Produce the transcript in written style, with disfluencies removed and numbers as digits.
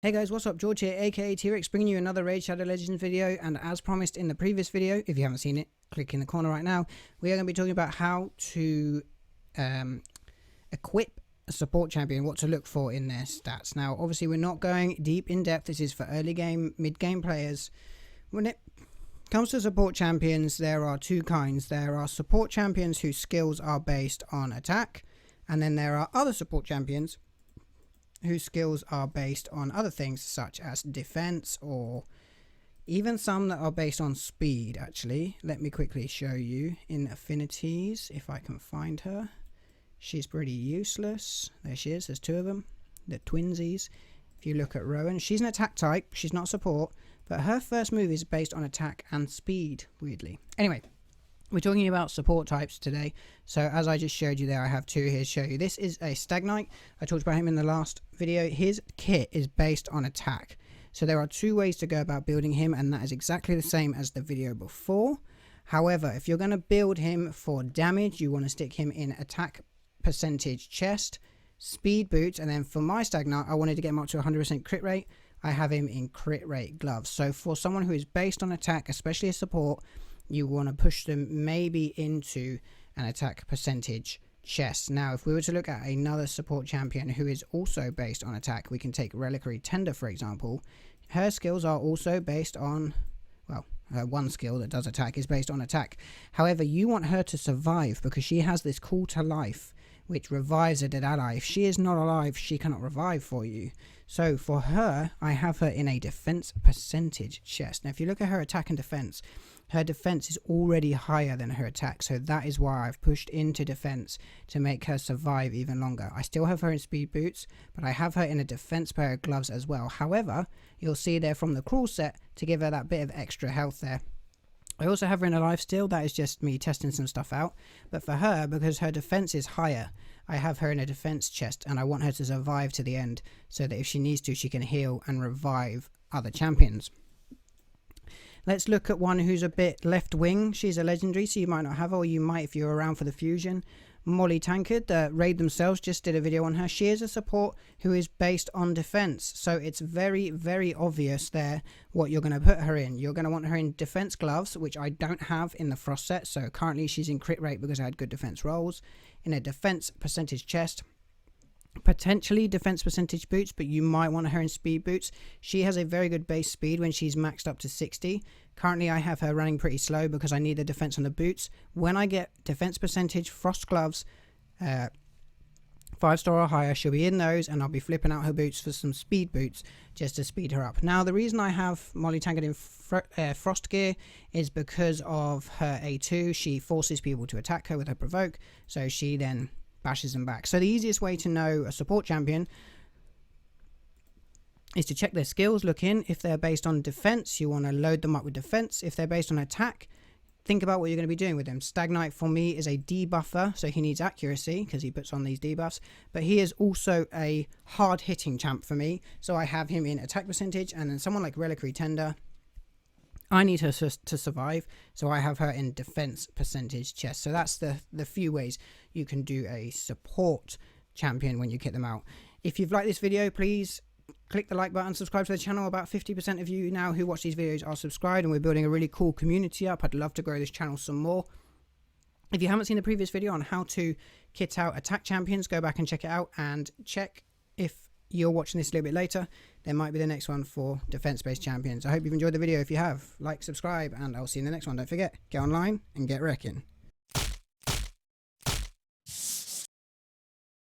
Hey guys, what's up? George here, aka T-WreckSs, bringing you another Raid Shadow Legends video. And as promised in the previous video, if you haven't seen it, click in the corner right now. We are going to be talking about how to equip a support champion, what to look for in their stats. Now, obviously, we're not going deep in depth. This is for early game, mid game players. When it comes to support champions, there are two kinds. There are support champions whose skills are based on attack, and then there are other support champions whose skills are based on other things such as defense, or even some that are based on speed. Actually, let me quickly show you in affinities if I can find her. She's pretty useless. There she is. There's two of them, the twinsies. If you look at Rowan, she's an attack type, she's not support, but her first move is based on attack and speed, weirdly. Anyway, we're talking about support types today. So as I just showed you there, I have two here to show you. This is a Stag Knight. I talked about him in the last video. His kit is based on attack. So there are two ways to go about building him, and that is exactly the same as the video before. However, if you're going to build him for damage, you want to stick him in attack percentage chest, speed boots, and then for my Stag Knight, I wanted to get him up to 100% crit rate. I have him in crit rate gloves. So for someone who is based on attack, especially a support, you want to push them maybe into an attack percentage chest. Now, if we were to look at another support champion who is also based on attack, we can take Reliquary Tender, for example. Her skills are also based on, well, her one skill that does attack is based on attack. However, you want her to survive because she has this call to life, which revives a dead ally. If she is not alive, she cannot revive for you. So for her, I have her in a defense percentage chest. Now, if you look at her attack and defense, her defense is already higher than her attack. So that is why I've pushed into defense to make her survive even longer. I still have her in speed boots, but I have her in a defense pair of gloves as well. However, you'll see there from the crawl set to give her that bit of extra health there. I also have her in a lifesteal. That is just me testing some stuff out. But for her, because her defense is higher, I have her in a defense chest, and I want her to survive to the end so that if she needs to, she can heal and revive other champions. Let's look at one who's a bit left wing. She's a legendary, so you might not have her, or you might if you're around for the fusion. Molly Tankard, Raid themselves just did a video on her. She is a support who is based on defense, so it's very, very obvious there what you're going to put her in. You're going to want her in defense gloves, which I don't have in the Frost set, so currently she's in crit rate because I had good defense rolls. In a defense percentage chest, potentially defense percentage boots, but you might want her in speed boots. She has a very good base speed when she's maxed up to 60. Currently I have her running pretty slow because I need the defense on the boots. When I get defense percentage frost gloves 5-star or higher, she'll be in those, and I'll be flipping out her boots for some speed boots just to speed her up. Now, the reason I have Molly Tankard in frost gear is because of her A2. She forces people to attack her with her provoke, so she then bashes them back. So the easiest way to know a support champion is to check their skills. Look in. If they're based on defense, you want to load them up with defense. If they're based on attack, think about what you're going to be doing with them. Stag Knight for me is a debuffer, so he needs accuracy because he puts on these debuffs, but he is also a hard hitting champ for me, so I have him in attack percentage. And then someone like Reliquary Tender, I need her to survive, so I have her in defense percentage chest. So that's the few ways you can do a support champion when you kit them out. If you've liked this video, please click the like button, subscribe to the channel. About 50% of you now who watch these videos are subscribed, and we're building a really cool community up. I'd love to grow this channel some more. If you haven't seen the previous video on how to kit out attack champions, go back and check it out, and check if you're watching this a little bit later, there might be the next one for defense-based champions. I hope you've enjoyed the video. If you have, like, subscribe, and I'll see you in the next one. Don't forget, get online and get wrecking.